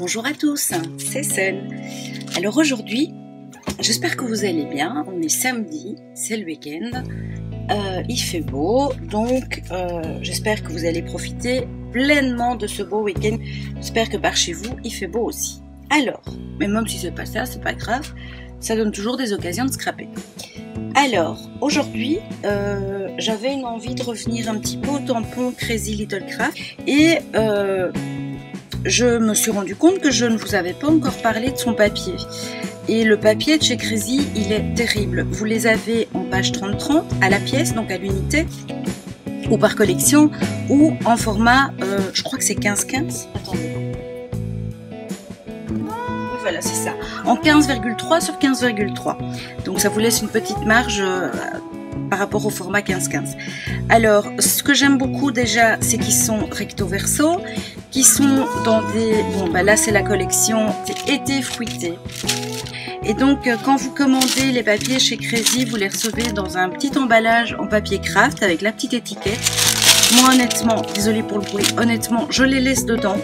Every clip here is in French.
Bonjour à tous, c'est Sun. Alors aujourd'hui, j'espère que vous allez bien. On est samedi, c'est le week-end. Il fait beau, donc j'espère que vous allez profiter pleinement de ce beau week-end. J'espère que par chez vous, il fait beau aussi. Alors, mais même si c'est pas ça, c'est pas grave. Ça donne toujours des occasions de scraper. Alors, aujourd'hui, j'avais une envie de revenir un petit peu au tampon Crazy Little Craft et je me suis rendu compte que je ne vous avais pas encore parlé de son papier. Et le papier de chez Crazy, il est terrible. Vous les avez en page 30-30 à la pièce, donc à l'unité, ou par collection, ou en format, je crois que c'est 15-15. Attendez. Voilà, c'est ça. En 15,3 sur 15,3. Donc ça vous laisse une petite marge par rapport au format 15-15. Alors, ce que j'aime beaucoup déjà, c'est qu'ils sont recto verso, qui sont dans des... Bon, bah là, c'est la collection, c'est été fruité. Et donc, quand vous commandez les papiers chez Crazy, vous les recevez dans un petit emballage en papier craft avec la petite étiquette. Moi, honnêtement, désolée pour le bruit, honnêtement, je les laisse dedans.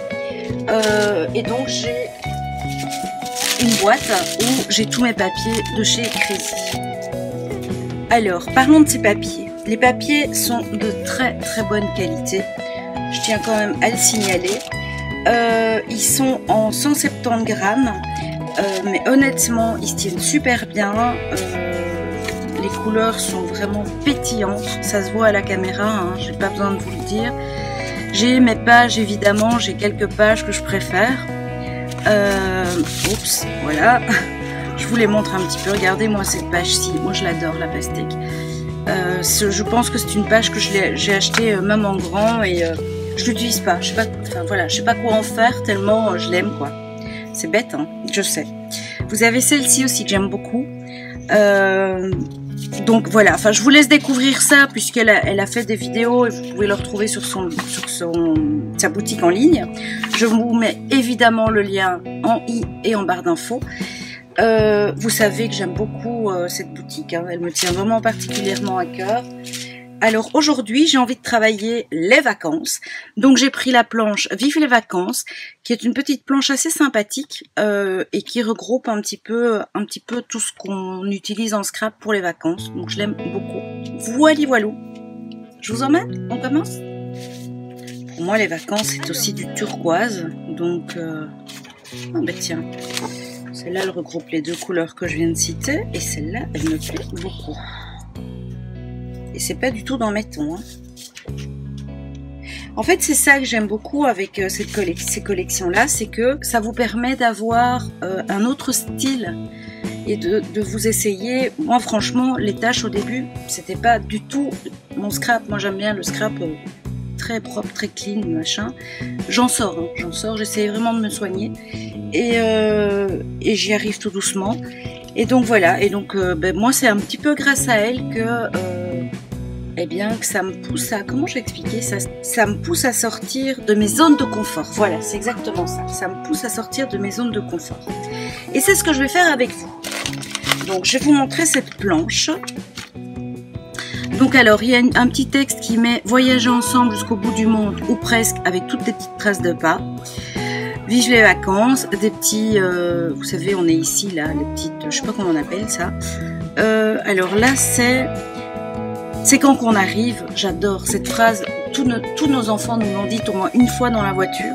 Et donc, j'ai une boîte où j'ai tous mes papiers de chez Crazy. Alors, parlons de ces papiers. Les papiers sont de très très bonne qualité. Je tiens quand même à le signaler. Ils sont en 170 grammes. Mais honnêtement, ils se tiennent super bien. Les couleurs sont vraiment pétillantes. Ça se voit à la caméra, hein, j'ai pas besoin de vous le dire. J'ai mes pages, évidemment. J'ai quelques pages que je préfère. Oups, voilà. Je vous les montre un petit peu. Regardez moi cette page-ci. Moi je l'adore, la pastèque. Je pense que c'est une page que j'ai achetée même en grand et je l'utilise pas. Je sais pas. Enfin voilà, je sais pas quoi en faire tellement je l'aime quoi. C'est bête, hein, je sais. Vous avez celle-ci aussi que j'aime beaucoup. Donc voilà, enfin je vous laisse découvrir ça puisqu'elle a fait des vidéos et vous pouvez le retrouver sur sa boutique en ligne. Je vous mets évidemment le lien en i et en barre d'infos. Vous savez que j'aime beaucoup cette boutique, hein, elle me tient vraiment particulièrement à cœur. Alors aujourd'hui j'ai envie de travailler les vacances, donc j'ai pris la planche Vive les vacances, qui est une petite planche assez sympathique et qui regroupe un petit peu tout ce qu'on utilise en scrap pour les vacances, donc je l'aime beaucoup. Voilà, voilou. Je vous emmène, on commence. Pour moi les vacances c'est aussi du turquoise, donc ah bah tiens, celle-là elle regroupe les deux couleurs que je viens de citer et celle-là elle me plaît beaucoup. Et c'est pas du tout dans mes tons. Hein. En fait, c'est ça que j'aime beaucoup avec ces collections-là, c'est que ça vous permet d'avoir un autre style et de vous essayer. Moi, franchement, les tâches au début, c'était pas du tout mon scrap. Moi, j'aime bien le scrap très propre, très clean, machin. J'en sors, hein. J'en sors. J'essaie vraiment de me soigner et j'y arrive tout doucement. Et donc voilà. Et donc, ben, moi, c'est un petit peu grâce à elle que eh bien, que ça me pousse à... Comment je vais expliquer ça? Ça me pousse à sortir de mes zones de confort. Voilà, c'est exactement ça. Ça me pousse à sortir de mes zones de confort. Et c'est ce que je vais faire avec vous. Donc, je vais vous montrer cette planche. Donc, alors, il y a un petit texte qui met « Voyager ensemble jusqu'au bout du monde » ou presque, avec toutes les petites traces de pas. Vive les vacances. Des petits... vous savez, on est ici, là, les petites... Je sais pas comment on appelle ça. Alors là, c'est quand qu'on arrive, j'adore cette phrase, tous nos enfants nous l'ont dit au moins une fois dans la voiture,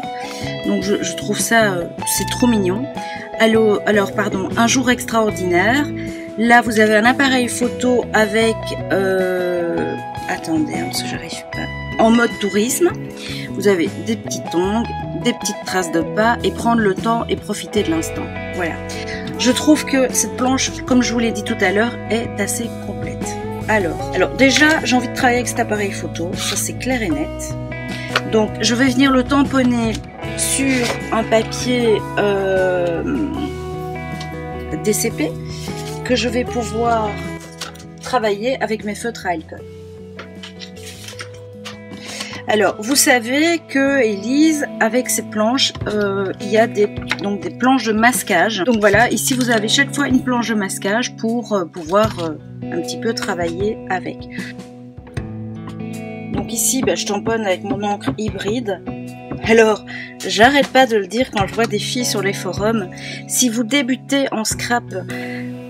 donc je trouve ça, c'est trop mignon. Alors pardon, un jour extraordinaire, là vous avez un appareil photo avec, attendez, parce que j'arrive pas, en mode tourisme, vous avez des petits tongs, des petites traces de pas, et prendre le temps et profiter de l'instant, voilà. Je trouve que cette planche, comme je vous l'ai dit tout à l'heure, est assez complète. Alors déjà, j'ai envie de travailler avec cet appareil photo, ça c'est clair et net. Donc, je vais venir le tamponner sur un papier DCP que je vais pouvoir travailler avec mes feutres à alcool. Alors, vous savez que Elise, avec ses planches, il y a des planches de masquage. Donc voilà, ici vous avez chaque fois une planche de masquage pour pouvoir un petit peu travailler avec. Donc ici, je tamponne avec mon encre hybride. Alors, j'arrête pas de le dire quand je vois des filles sur les forums. Si vous débutez en scrap,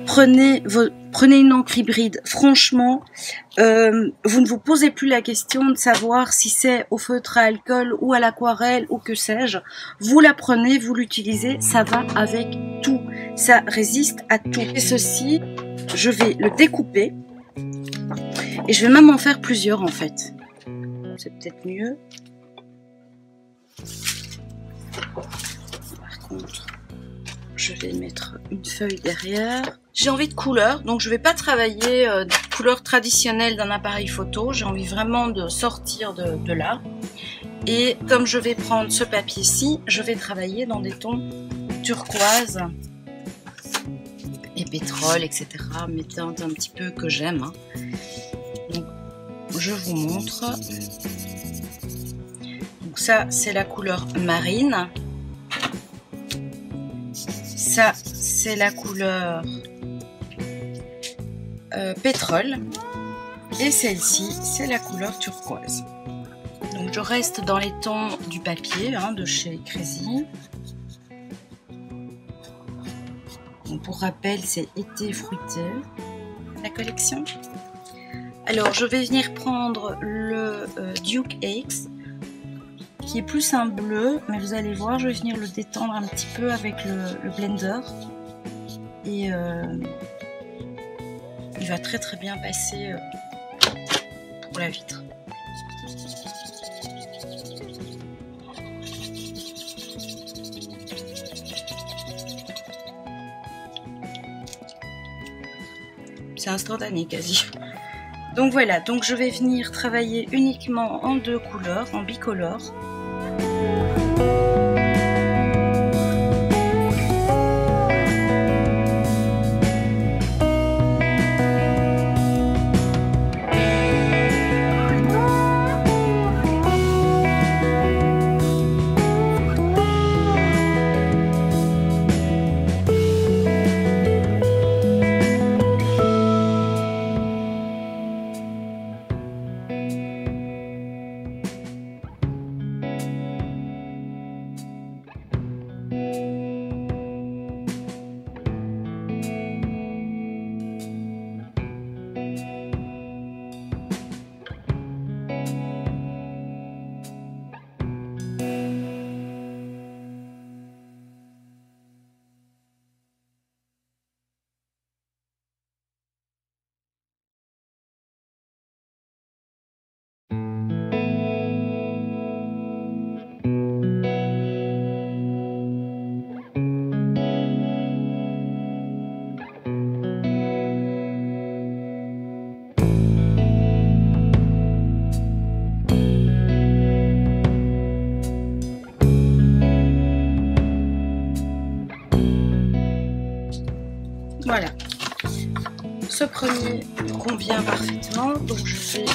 prenez une encre hybride. Franchement, vous ne vous posez plus la question de savoir si c'est au feutre à alcool ou à l'aquarelle ou que sais-je. Vous la prenez, vous l'utilisez, ça va avec tout. Ça résiste à tout. Et ceci, je vais le découper. Et je vais même en faire plusieurs en fait. C'est peut-être mieux. Par contre, je vais mettre une feuille derrière. J'ai envie de couleur, donc je vais pas travailler de couleur traditionnelle d'un appareil photo. J'ai envie vraiment de sortir de là. Et comme je vais prendre ce papier-ci, je vais travailler dans des tons turquoise et pétrole, etc. Mes teintes un petit peu que j'aime. Hein. Donc, je vous montre. Donc ça, c'est la couleur marine. Ça, c'est la couleur pétrole. Et celle-ci, c'est la couleur turquoise. Donc je reste dans les tons du papier hein, de chez Crazy. Donc, pour rappel, c'est été fruité, la collection. Alors, je vais venir prendre le Duke X, qui est plus un bleu, mais vous allez voir, je vais venir le détendre un petit peu avec le blender. Et il va très très bien passer pour la vitre. C'est instantané quasi. Donc voilà, donc je vais venir travailler uniquement en deux couleurs, en bicolore. Voilà, ce premier convient parfaitement, donc je vais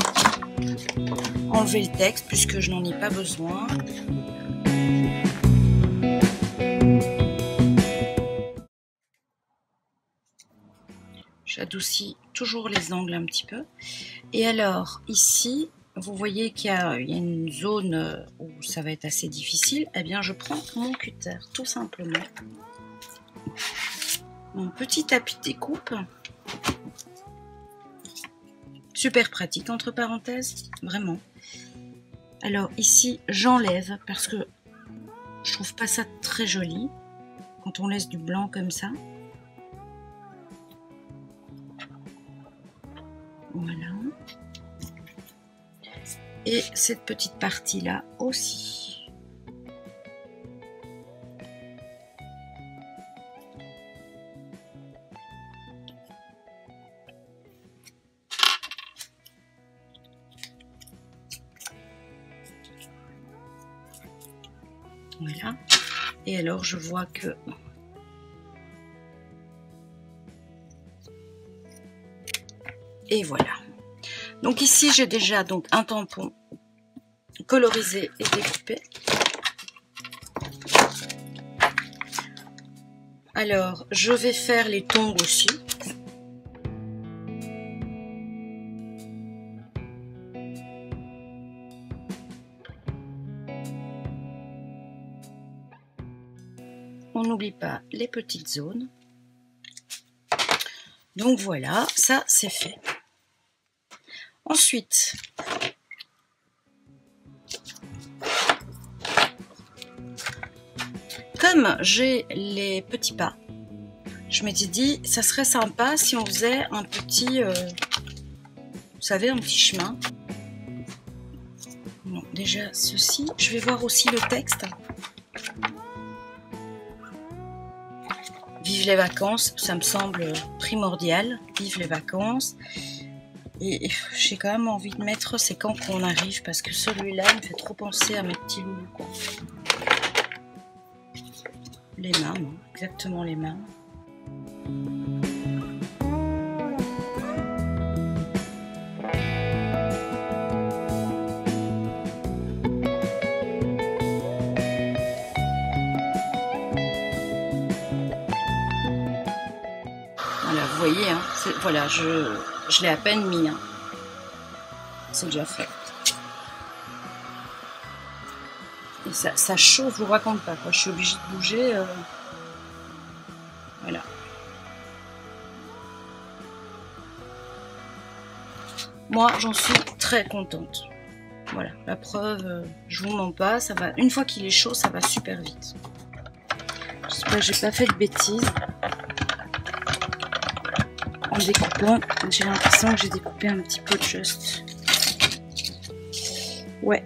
enlever le texte puisque je n'en ai pas besoin. J'adoucis toujours les angles un petit peu. Et alors, ici, vous voyez qu'il y a une zone où ça va être assez difficile. Eh bien, je prends mon cutter, tout simplement. Mon petit tapis de découpe. Super pratique, entre parenthèses, vraiment. Alors ici, j'enlève parce que je trouve pas ça très joli quand on laisse du blanc comme ça. Voilà. Et cette petite partie-là aussi. Voilà. Et alors, je vois que et voilà. Donc ici, j'ai déjà donc un tampon colorisé et découpé. Alors, je vais faire les tongs aussi. on n'oublie pas les petites zones. Donc voilà, ça c'est fait. Ensuite, comme j'ai les petits pas, je m'étais dit, ça serait sympa si on faisait un petit, vous savez, un petit chemin. Bon, déjà ceci, je vais voir aussi le texte. Vive les vacances, ça me semble primordial. Vive les vacances. Et j'ai quand même envie de mettre c'est quand qu'on arrive, parce que celui-là me fait trop penser à mes petits loulous, quoi. Les mains, non, exactement les mains. Voilà, vous voyez, hein, voilà, je l'ai à peine mis. Hein. C'est déjà fait. Et ça chauffe, je vous raconte pas, quoi. Je suis obligée de bouger. Voilà. Moi, j'en suis très contente. Voilà, la preuve, je vous mens pas, ça va. Une fois qu'il est chaud, ça va super vite. J'espère que j'ai pas fait de bêtises. En découpant, j'ai l'impression que j'ai découpé un petit peu juste. Ouais,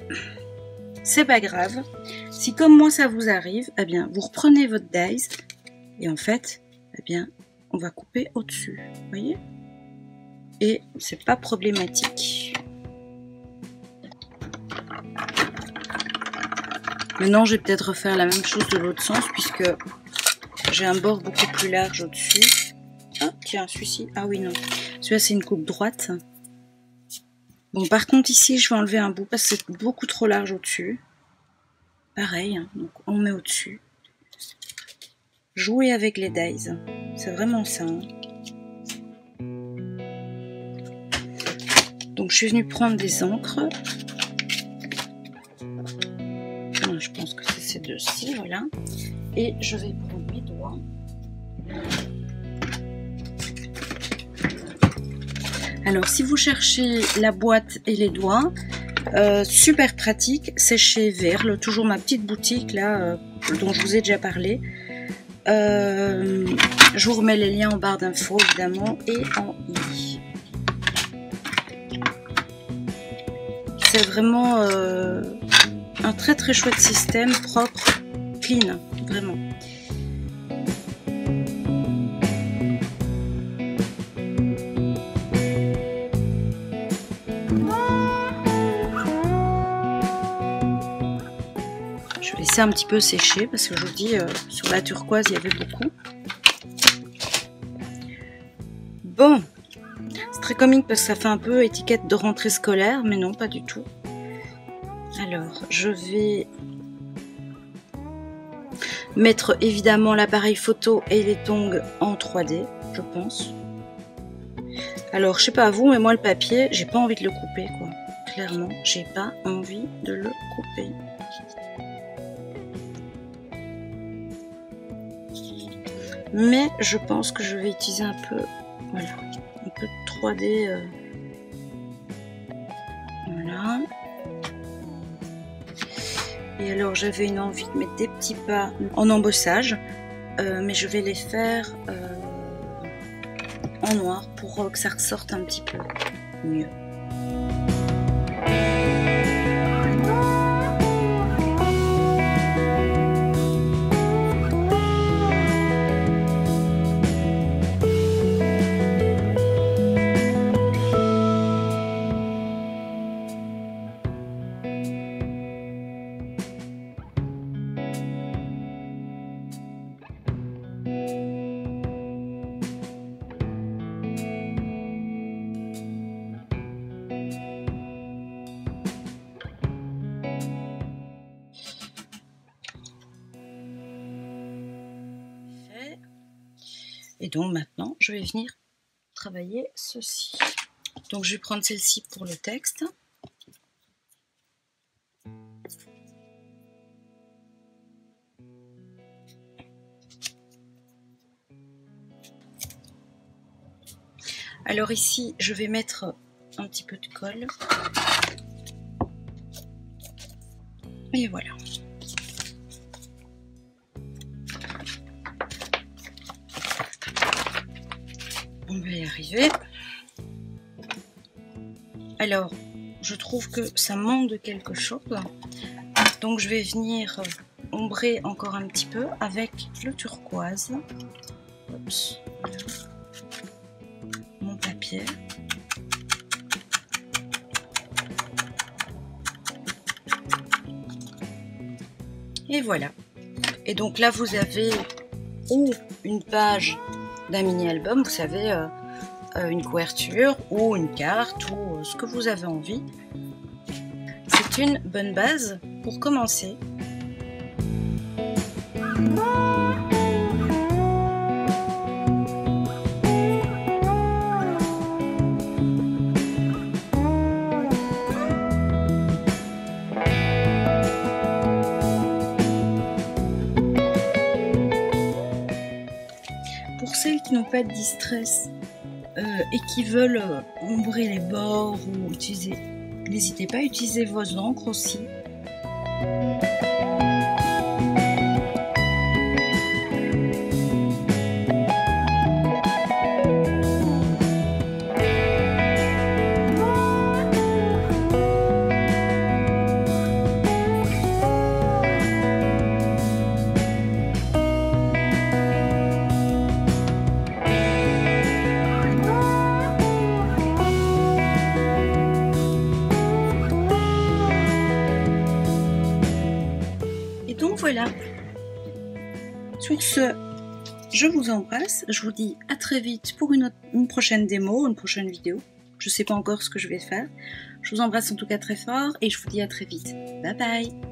c'est pas grave. Si comme moi ça vous arrive, eh bien vous reprenez votre dies et en fait, eh bien on va couper au-dessus, voyez? Et c'est pas problématique. Maintenant, je vais peut-être refaire la même chose de l'autre sens puisque j'ai un bord beaucoup plus large au-dessus. Ah, tiens, celui-ci. Ah oui, non. Celui-là, c'est une coupe droite. Bon, par contre, ici, je vais enlever un bout parce que c'est beaucoup trop large au-dessus. Pareil, hein, donc on met au-dessus. Jouer avec les dies. C'est vraiment ça. Hein. Donc, je suis venue prendre des encres. Je pense que c'est ces deux-ci, voilà. Et je vais prendre mes doigts. Alors, si vous cherchez la boîte et les doigts, super pratique, c'est chez Verle, toujours ma petite boutique là, dont je vous ai déjà parlé. Je vous remets les liens en barre d'infos évidemment et en i. C'est vraiment un très très chouette système, propre, clean, vraiment. Je vais laisser un petit peu sécher parce que je vous dis, sur la turquoise il y avait beaucoup. Bon, c'est très comique parce que ça fait un peu étiquette de rentrée scolaire, mais non, pas du tout. Alors, je vais mettre évidemment l'appareil photo et les tongs en 3D, je pense. Alors, je sais pas à vous, mais moi le papier, j'ai pas envie de le couper, quoi. Clairement, j'ai pas envie de le couper. Mais je pense que je vais utiliser un peu, voilà, un peu de 3D. Voilà. Et alors j'avais une envie de mettre des petits pas en embossage, mais je vais les faire en noir pour que ça ressorte un petit peu mieux. Et donc maintenant, je vais venir travailler ceci. Donc je vais prendre celle-ci pour le texte. Alors ici, je vais mettre un petit peu de colle. Et voilà. On va y arriver. Alors, je trouve que ça manque de quelque chose. Donc je vais venir ombrer encore un petit peu avec le turquoise. Oups, voilà. Mon papier. Et voilà. Et donc là, vous avez ou une page d'un mini-album, vous savez, une couverture ou une carte ou ce que vous avez envie. C'est une bonne base pour commencer. Pour celles qui n'ont pas de distress et qui veulent ombrer les bords ou utiliser, n'hésitez pas à utiliser vos encres aussi. Donc voilà, sur ce, je vous embrasse, je vous dis à très vite pour une prochaine démo, une prochaine vidéo. Je ne sais pas encore ce que je vais faire. Je vous embrasse en tout cas très fort et je vous dis à très vite. Bye bye!